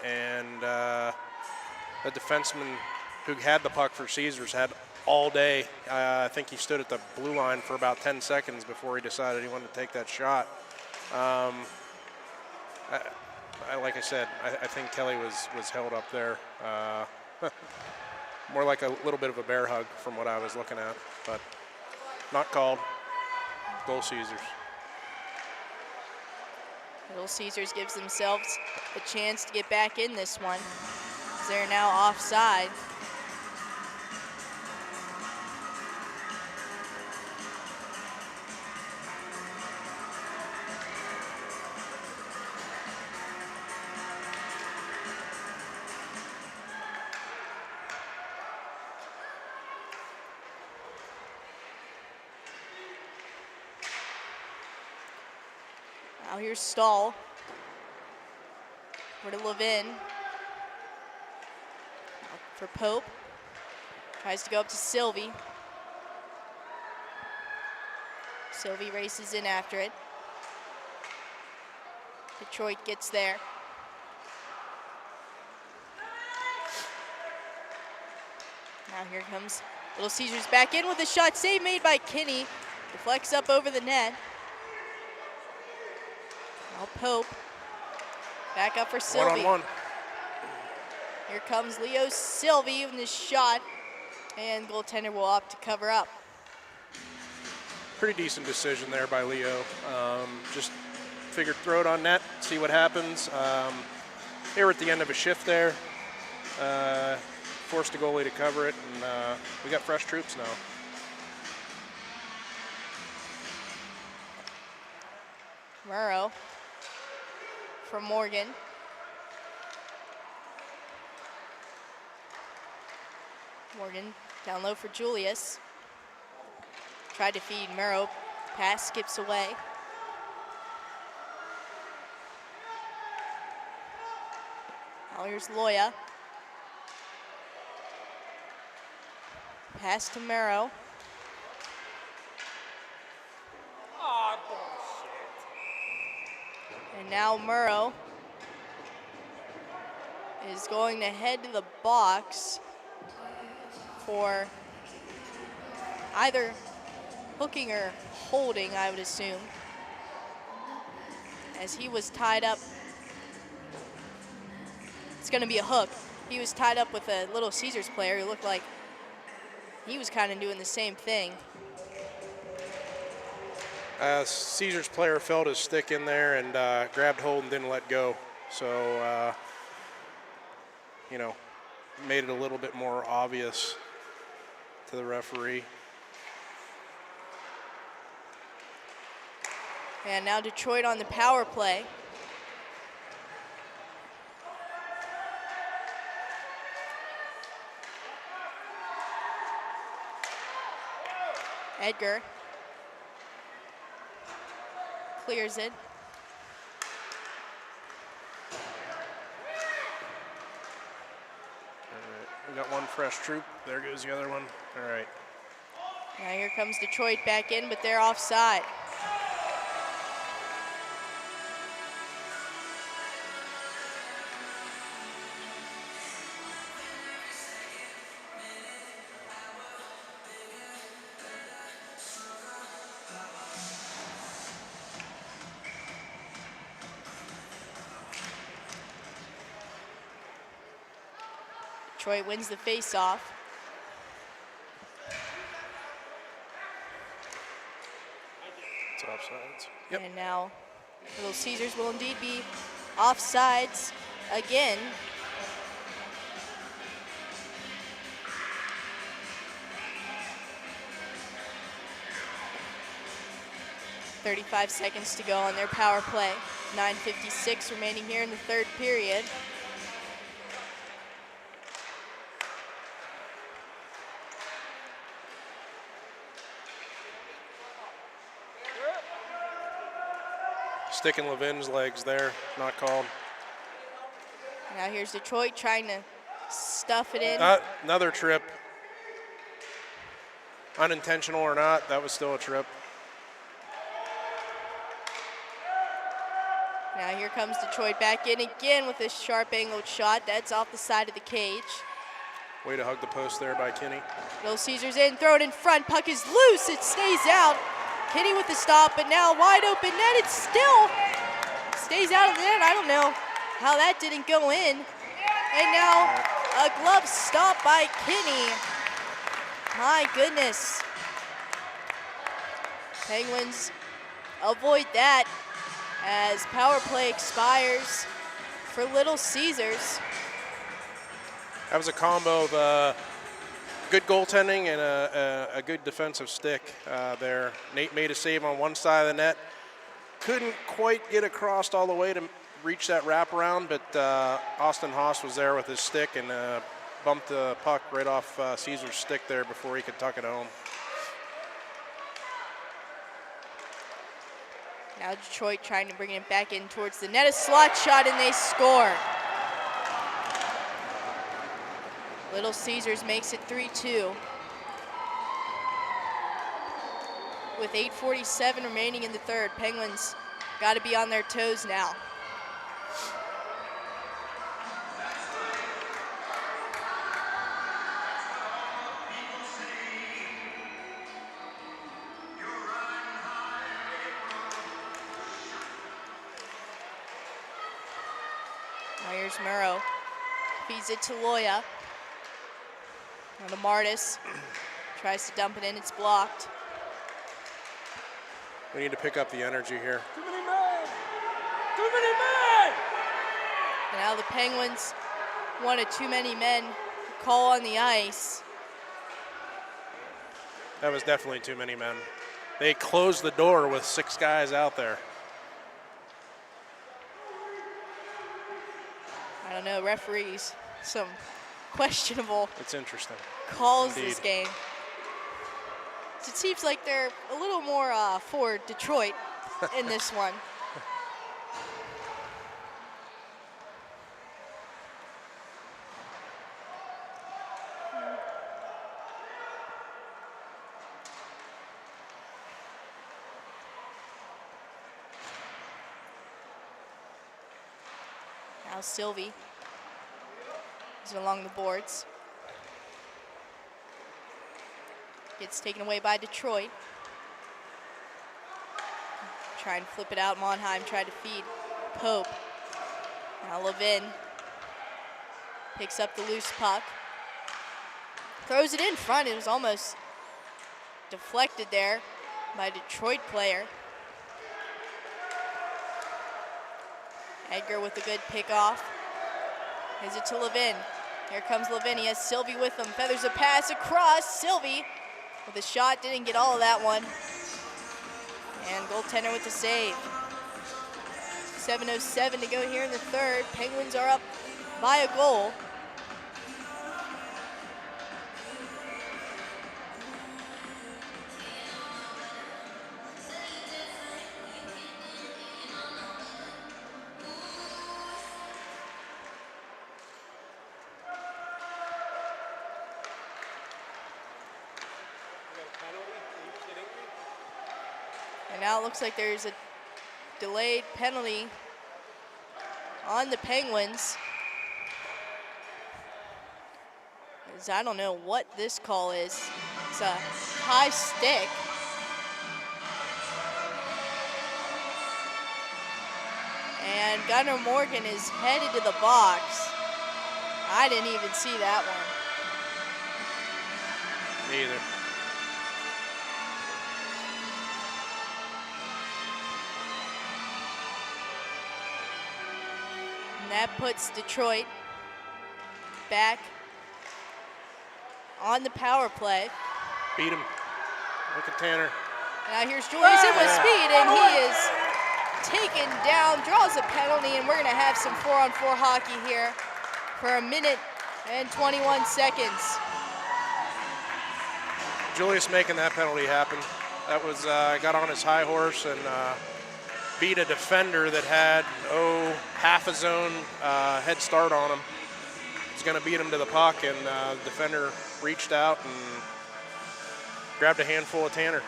And the defenseman who had the puck for Caesars had all day. I think he stood at the blue line for about 10 seconds before he decided he wanted to take that shot. Like I said, I think Kelly was held up there. More like a little bit of a bear hug from what I was looking at, but not called. Goal Caesars. Little Caesars gives themselves a chance to get back in this one, as they're now offside. Now here's Stahl. Over to Levin. Out for Pope. Tries to go up to Sylvie. Sylvie races in after it. Detroit gets there. Now here comes Little Caesars back in with a shot. Save made by Kinney. Deflects up over the net. Now Pope. Back up for Sylvie. 1-on-1. Here comes Leo Sylvie in his shot. And goaltender will opt to cover up. Pretty decent decision there by Leo. Just figured throw it on net, see what happens. They were at the end of a shift there. Forced the goalie to cover it, and we got fresh troops now. Murrow from Morgan. Morgan down low for Julius. Tried to feed Murrow. Pass skips away. Now here's Loya. Pass to Murrow. And now Murrow is going to head to the box for either hooking or holding, I would assume, as he was tied up. It's going to be a hook. He was tied up with a Little Caesars player who looked like he was kind of doing the same thing. Caesars player felt his stick in there and grabbed hold and didn't let go. So, you know, made it a little bit more obvious to the referee. And now Detroit on the power play. Edgar clears it. All right, we got one fresh troop. There goes the other one. All right. Now here comes Detroit back in, but they're offside. Detroit wins the face-off. It's offsides. Yep. And now Little Caesars will indeed be offsides again. .35 seconds to go on their power play. 9:56 remaining here in the third period. Sticking Levin's legs there, not called. Now here's Detroit trying to stuff it in. Another trip. Unintentional or not, that was still a trip. Now here comes Detroit back in again with this sharp angled shot. That's off the side of the cage. Way to hug the post there by Kinney. Little Caesars in, throw it in front. Puck is loose, it stays out. Kinney with the stop, but now wide open net. It still stays out of the net. I don't know how that didn't go in. And now A glove stop by Kinney. My goodness. Penguins avoid that as power play expires for Little Caesars. That was a combo of good goaltending and a good defensive stick there. Nate made a save on one side of the net. Couldn't quite get across all the way to reach that wraparound, but Austin Haas was there with his stick and bumped the puck right off Caesar's stick there before he could tuck it home. Now Detroit trying to bring it back in towards the net. A slot shot and they score. Little Caesars makes it 3-2. With 8:47 remaining in the third, Penguins got to be on their toes now. Myers-Murrow feeds it to Loya. Now to Martis. Tries to dump it in, it's blocked. We need to pick up the energy here. Too many men! Too many men! And now the Penguins wanted too many men call on the ice. That was definitely too many men. They closed the door with 6 guys out there. I don't know, referees, some questionable It's interesting. calls Indeed. this game. It seems like they're a little more for Detroit in this one. Now Sylvie is along the boards. Gets taken away by Detroit. Trying to flip it out. Monheim tried to feed Pope. Now Levin picks up the loose puck. Throws it in front. It was almost deflected there by a Detroit player. Edgar with a good pickoff. Gives it to Levin. Here comes Levin. He has Sylvie with him. Feathers a pass across. Sylvie with a shot. Didn't get all of that one. And goaltender with the save. 7:07 to go here in the third. Penguins are up by a goal. And now it looks like there's a delayed penalty on the Penguins. As I don't know what this call is. It's a high stick. And Gunnar Morgan is headed to the box. I didn't even see that one. Me either. And that puts Detroit back on the power play. Beat him. Look at Tanner. Now here's Juliuson with speed, and he is taken down, draws a penalty, and we're going to have some 4-on-4 hockey here for 1 minute and 21 seconds. Julius making that penalty happen. That was, got on his high horse and beat a defender that had, half a zone head start on him. He's going to beat him to the puck, and the defender reached out and grabbed a handful of Tanner.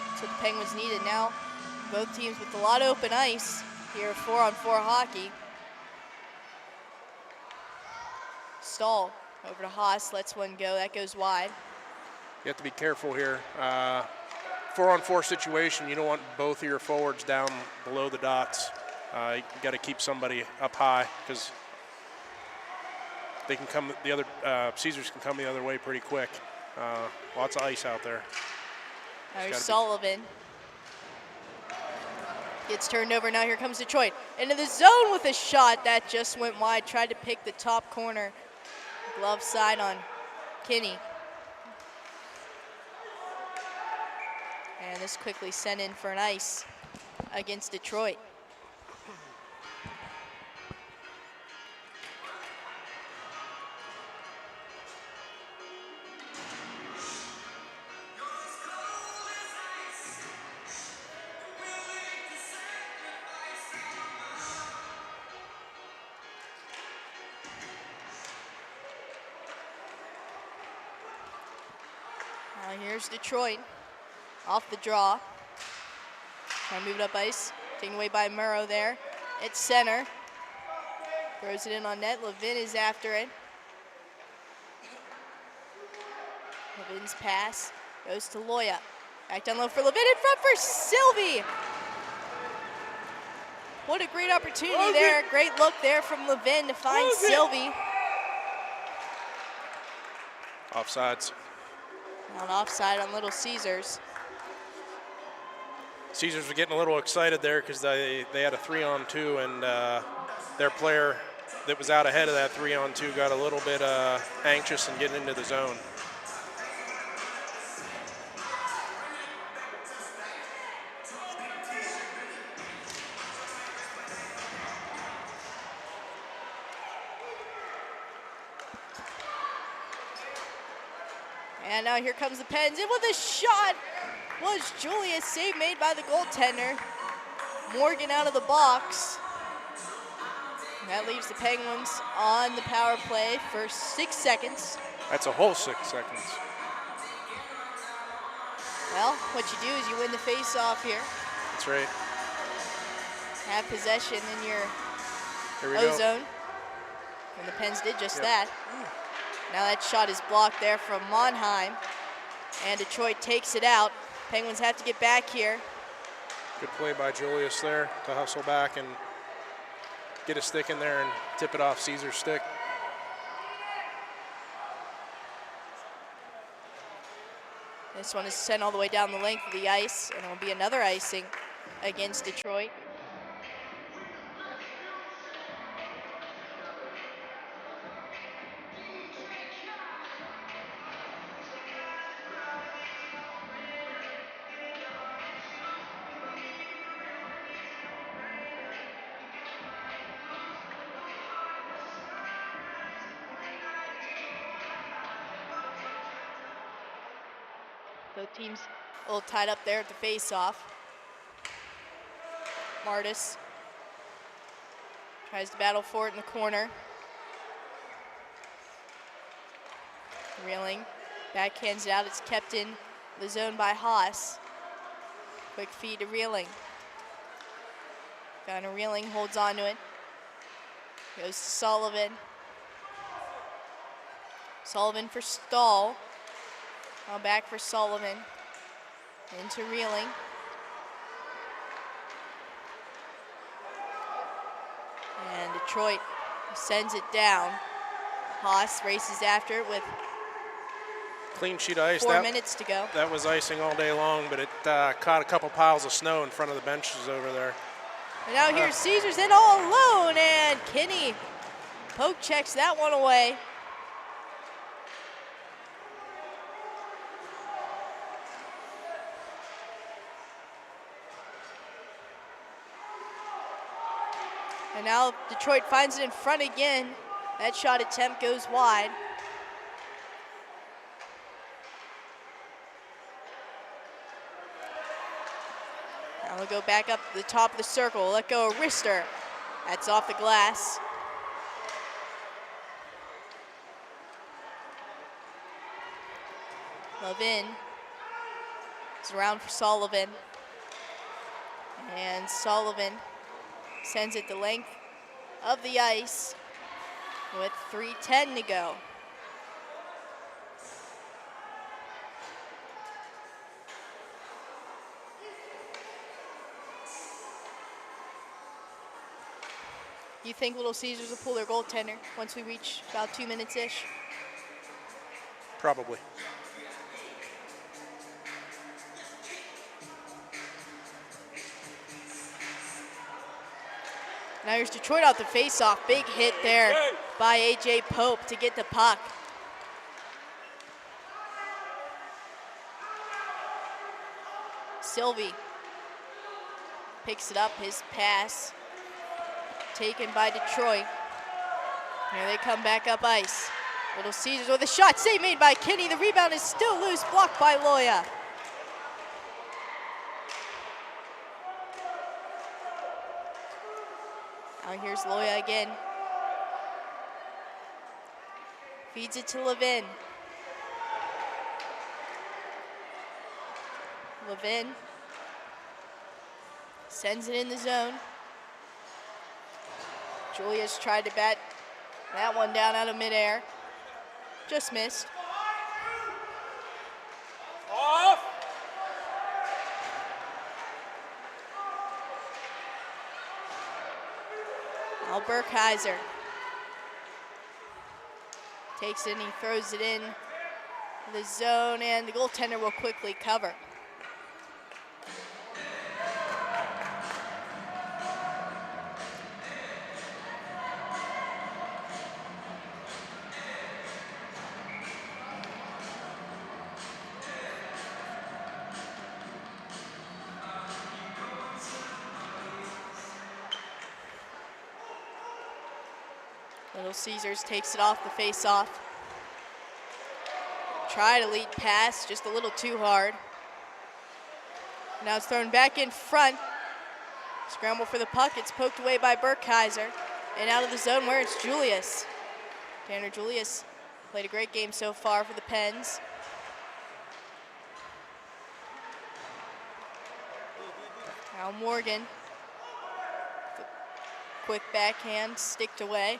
That's what the Penguins needed now. Both teams with a lot of open ice here, 4-on-4 hockey. Stahl over to Haas, lets one go, that goes wide. You have to be careful here. 4-on-4 situation, you don't want both of your forwards down below the dots. You got to keep somebody up high because they can come the other. Caesars can come the other way pretty quick. Lots of ice out there. There's Sullivan. Gets turned over. Now here comes Detroit into the zone with a shot that just went wide. Tried to pick the top corner. Glove side on Kinney. And this quickly sent in for an ice against Detroit. Here's Detroit off the draw. Trying to move it up ice. Taken away by Murrow there. It's center. Throws it in on net. Levin is after it. Levin's pass goes to Loya. Back down low for Levin. In front for Sylvie. What a great opportunity there. Great look there from Levin to find Sylvie. Offsides. On offside on Little Caesars. Caesars were getting a little excited there because they had a 3-on-2, and their player that was out ahead of that 3-on-2 got a little bit anxious and getting into the zone. And now here comes the Pens. In with a shot was Julius. Save made by the goaltender. Morgan out of the box. And that leaves the Penguins on the power play for 6 seconds. That's a whole 6 seconds. Well, what you do is you win the face-off here. That's right. Have possession in your O-zone. And the Pens did just that. Now that shot is blocked there from Monheim. And Detroit takes it out. Penguins have to get back here. Good play by Julius there to hustle back and get a stick in there and tip it off Caesar's stick. This one is sent all the way down the length of the ice, and it will be another icing against Detroit. Both teams a little tied up there at the face-off. Martis tries to battle for it in the corner. Reeling, backhands it out. It's kept in the zone by Haas. Quick feed to Reeling. Down to Reeling, holds on to it. Goes to Sullivan. Sullivan for Stahl. Now back for Sullivan. Into Reeling. And Detroit sends it down. Haas races after it with Clean sheet of ice. 4 minutes to go. That was icing all day long, but it caught a couple piles of snow in front of the benches over there. And now here's Caesars in all alone, and Kinney poke checks that one away. And now Detroit finds it in front again. That shot attempt goes wide. Now we'll go back up to the top of the circle. Let go of Rister. That's off the glass. Levin is around for Sullivan. And Sullivan sends it the length of the ice with 3:10 to go. You think Little Caesars will pull their goaltender once we reach about 2 minutes-ish? Probably. Now here's Detroit out the face-off. Big hit there by A.J. Pope to get the puck. Sylvie picks it up, his pass taken by Detroit. Here they come back up ice. Little Caesars with a shot, save made by Kinney. The rebound is still loose, blocked by Loya. Now here's Loya again. Feeds it to Levin. Levin sends it in the zone. Julius tried to bat that one down out of midair. Just missed. Off. Al Burkheiser takes it and he throws it in the zone, and the goaltender will quickly cover. Little Caesars takes it off the face-off. Try to lead pass, just a little too hard. Now it's thrown back in front. Scramble for the puck, it's poked away by Burkheiser. And out of the zone where it's Julius. Tanner Julius played a great game so far for the Pens. Now Morgan. Quick backhand, sticked away.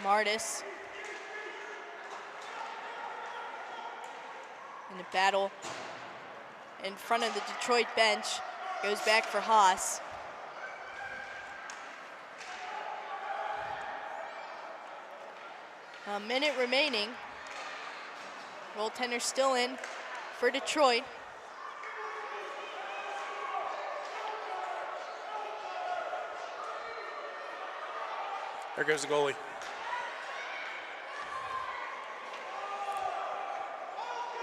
Martis in a battle in front of the Detroit bench, goes back for Haas. A minute remaining. Goaltender still in for Detroit. There goes the goalie.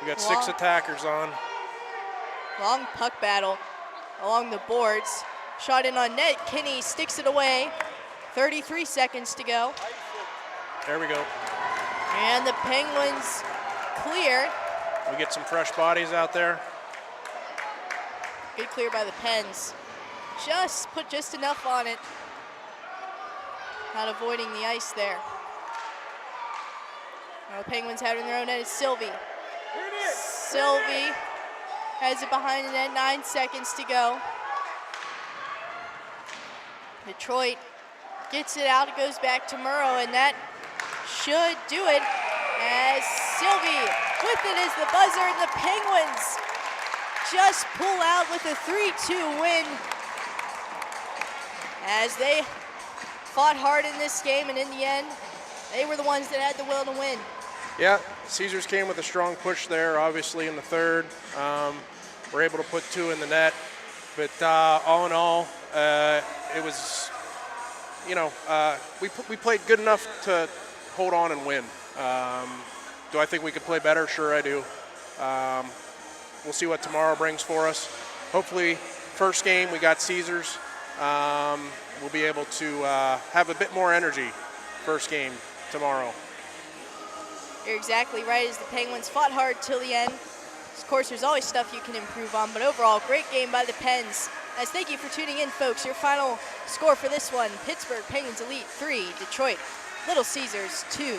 We got 6 attackers on. Long puck battle along the boards. Shot in on net. Kinney sticks it away. 33 seconds to go. There we go. And the Penguins clear. We get some fresh bodies out there. Good clear by the Pens. Just put just enough on it. Not avoiding the ice there. Now the Penguins have it in their own net. It's Sylvie. Sylvie has it behind the net, 9 seconds to go. Detroit gets it out, it goes back to Murrow, and that should do it as Sylvie with it is the buzzer, and the Penguins just pull out with a 3-2 win as they fought hard in this game, and in the end, they were the ones that had the will to win. Yeah, Caesars came with a strong push there, obviously, in the third. We're able to put 2 in the net. But all in all, it was, we played good enough to hold on and win. Do I think we could play better? Sure I do. We'll see what tomorrow brings for us. Hopefully, first game, we got Caesars. We'll be able to have a bit more energy first game tomorrow. You're exactly right, as the Penguins fought hard till the end. Of course, there's always stuff you can improve on, but overall, great game by the Pens. As thank you for tuning in, folks. Your final score for this one, Pittsburgh Penguins Elite 3, Detroit Little Caesars 2.